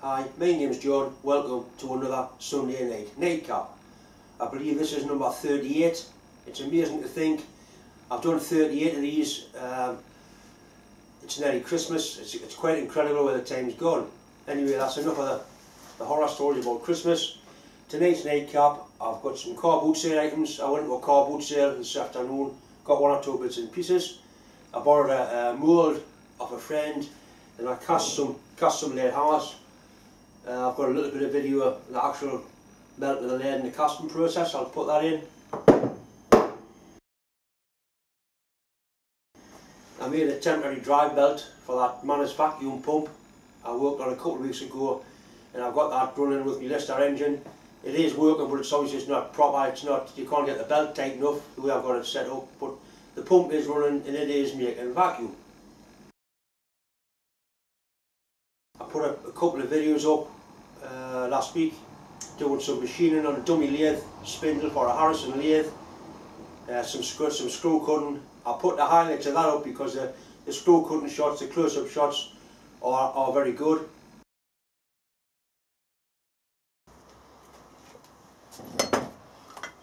Hi, my name's John. Welcome to another Sunday night nightcap. I believe this is number 38. It's amazing to think I've done 38 of these. It's nearly Christmas. It's quite incredible where the time's gone. Anyway, that's enough of the horror stories about Christmas. Tonight's nightcap, I've got some car boot sale items. I went to a car boot sale this afternoon, got one or two bits and pieces. I borrowed a mould off a friend and I cast some lathe hammers. I've got a little bit of video of the actual melting of the lathe and the casting process. I'll put that in. I made a temporary drive belt for that Manners vacuum pump I worked on a couple of weeks ago, and I've got that running with my Lister engine. It is working, but it's obviously it's not proper. It's not, you can't get the belt tight enough the way I've got it set up, but the pump is running and it is making vacuum. I put a couple of videos up last week doing some machining on a dummy lathe spindle for a Harrison lathe, some screw cutting. I put the highlights of that up because the screw cutting shots, the close-up shots are very good.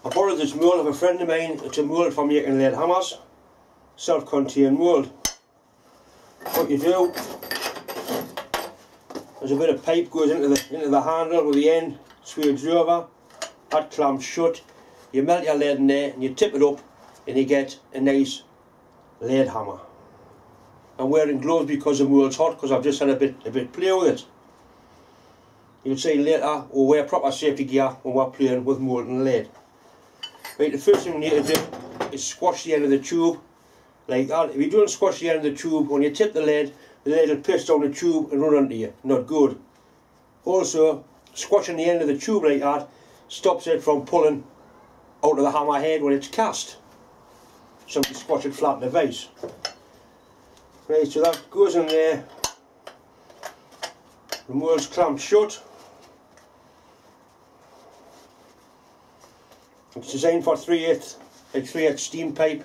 I borrowed this mould of a friend of mine. It's a mould for making lathe hammers, self-contained mould. What you do, there's a bit of pipe goes into the handle with the end, swings over, that clamps shut. You melt your lathe in there and you tip it up and you get a nice lathe hammer. I'm wearing gloves because the mould's hot, because I've just had a bit play with it. You'll see later we'll wear proper safety gear when we're playing with mould and lathe. Right, the first thing we need to do is squash the end of the tube like that. If you don't squash the end of the tube, when you tip the lathe will piss down the tube and run onto you. Not good. Also, squashing the end of the tube like that stops it from pulling out of the hammer head when it's cast. So you squash it flat in the vise. Right, so that goes in there. The mould's clamped shut. It's designed for 3/8, like 3/8 steam pipe,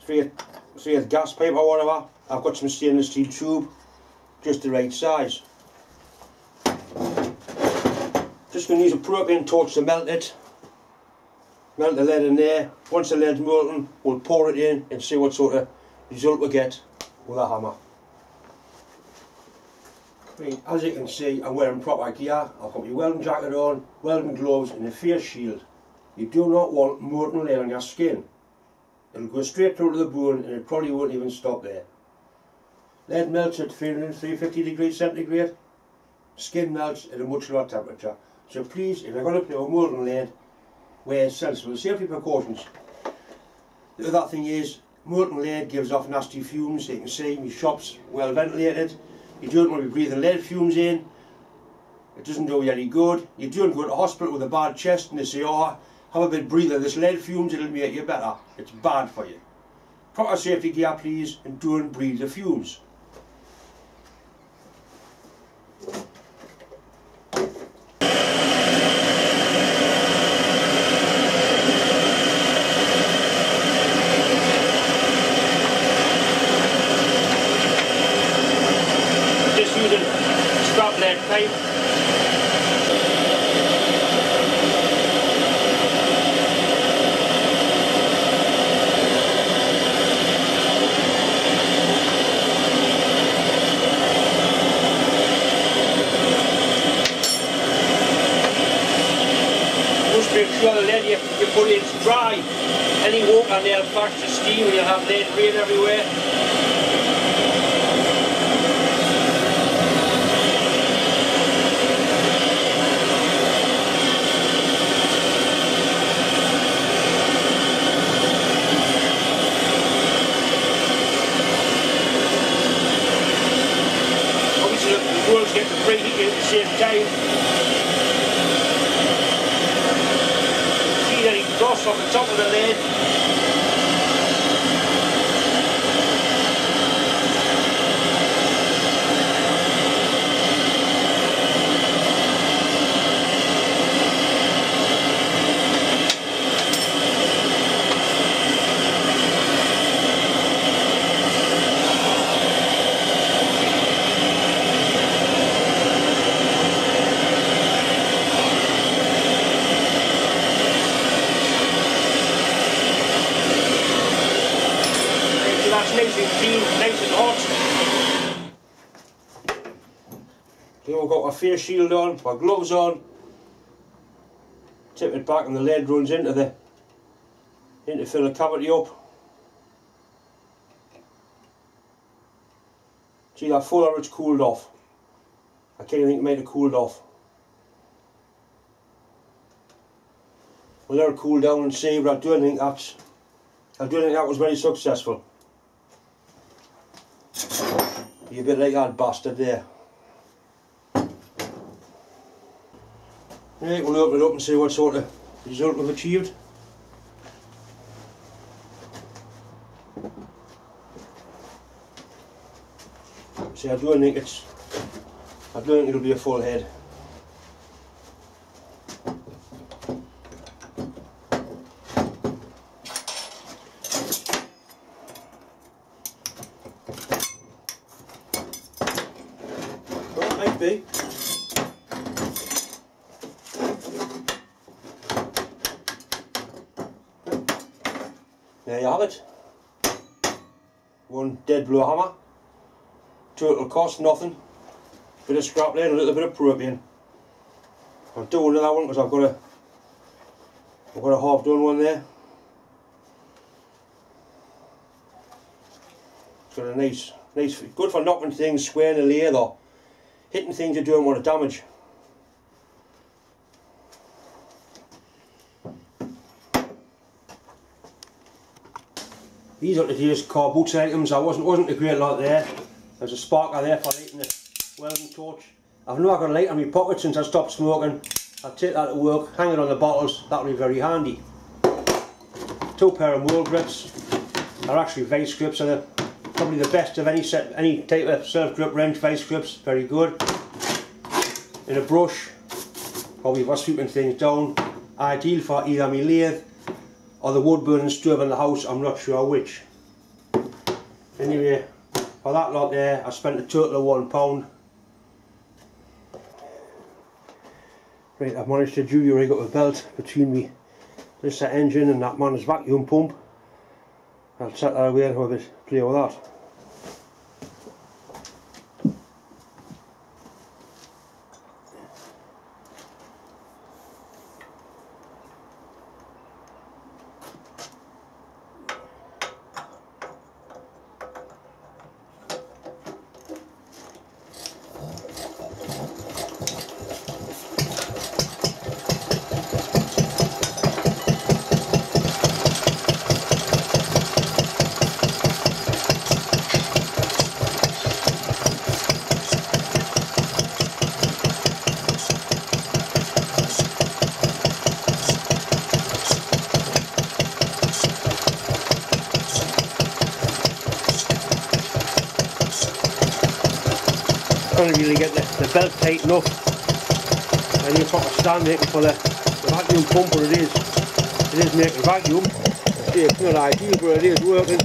3/8 gas pipe or whatever. I've got some stainless steel tube, just the right size. Just going to use a propane torch to melt it. Melt the lead in there. Once the lead's molten, we'll pour it in and see what sort of result we get with a hammer. Right, as you can see, I'm wearing proper gear. I've got my welding jacket on, welding gloves and a face shield. You do not want molten lead on your skin. It'll go straight through to the bone and it probably won't even stop there. Lead melts at 350 degrees centigrade. Skin melts at a much lower temperature. So please, if you're going to play with molten lead, wear sensible safety precautions. The other thing is, molten lead gives off nasty fumes. You can see my shop's well ventilated. You don't want to be breathing lead fumes in. It doesn't do you any good. You don't go to hospital with a bad chest and they say, oh, have a bit breather, this lead fumes, it'll make you better. It's bad for you. Proper safety gear please, and don't breathe the fumes. Just using scrap lead pipe. Make sure the lead you put in is dry. Any water there will flash to steam and you'll have lead rain everywhere. Obviously the world's getting preheated at the same time. Cross on the top of the lid. that's nice and clean, nice and hot. Here we've got our face shield on, our gloves on. Tip it back and the lead runs into fill the cavity up. See that full or it's cooled off. I can't think it might have cooled off. We'll let it cool down and see, but I don't think that was very successful. Be a bit like that bastard there. Right, we'll open it up and see what sort of result we've achieved. See, I don't think it'll be a full head. Well, it might be. There you have it. One dead blow hammer. Total cost nothing. Bit of scrap lead, a little bit of propane. I'll do another one because I've got a half done one there. It's got a nice, good for knocking things square in the lathe or hitting things you don't want to damage. These are today's car boots items. I wasn't a great lot there. There's a sparker there for lighting the welding torch. I've not got a light in my pocket since I stopped smoking. I'll take that to work, hang it on the bottles, that'll be very handy. 2 pair of wheel grips. They're actually vice grips, and they're probably the best of any type of self-grip wrench vice grips, very good. And a brush, probably for sweeping things down. Ideal for either my lathe or the wood burning stove in the house, I'm not sure which. Anyway, for that lot there, I spent a total of £1. Right, I've managed to jury rig up a belt between this engine and that man's vacuum pump. I'll set that away and have a bit play with that. Trying to really get the belt tight enough, and you've got to stand making for the vacuum pump, but it is making vacuum. See, it's not ideal, but it is working.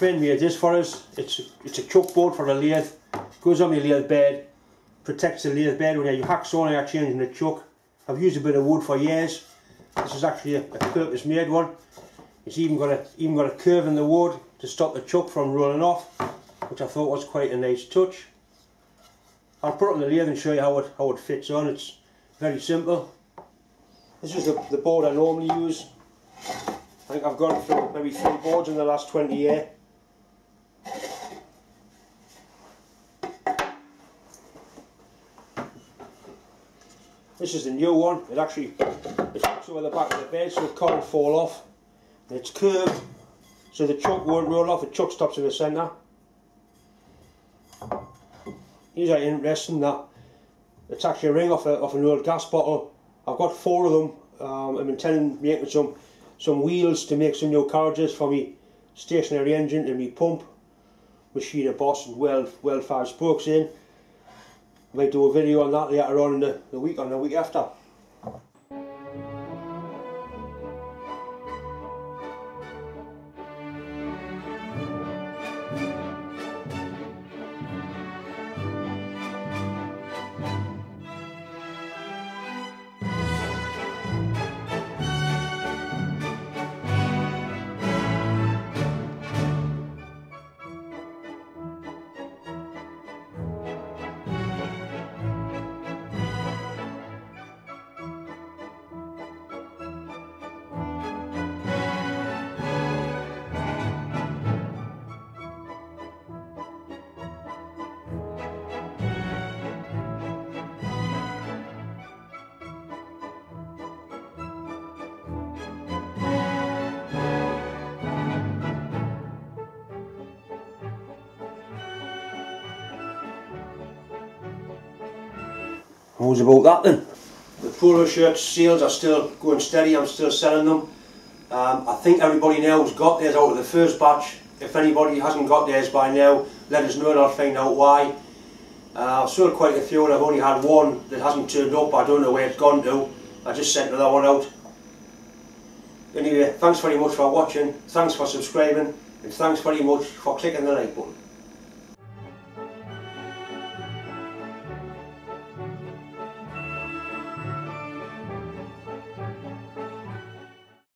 Friend made this for us. It's a chuck board for the lathe. Goes on the lathe bed, protects the lathe bed when you hack saw and you're changing the chuck. I've used a bit of wood for years. This is actually a purpose made one. It's even got a curve in the wood to stop the chuck from rolling off, which I thought was quite a nice touch. I'll put it on the lathe and show you how it fits on. It's very simple. This is the board I normally use. I think I've gone through maybe 3 boards in the last 20 years. This is the new one. It hooks also at the back of the bed so it can't fall off. And it's curved so the chuck won't roll off. The chuck stops in the centre. These are interesting. That it's actually a ring off an old gas bottle. I've got 4 of them. I'm intending making some wheels to make some new carriages for my stationary engine and my pump machine and boss and weld 5 spokes in. I might do a video on that later on in the week after. How's about that then? The polo shirt sales are still going steady. I'm still selling them. I think everybody now has got theirs out of the first batch. If anybody hasn't got theirs by now, let us know and I'll find out why. I've sold quite a few and I've only had one that hasn't turned up. I don't know where it's gone to. I just sent another one out. Anyway, thanks very much for watching, thanks for subscribing, and thanks very much for clicking the like button.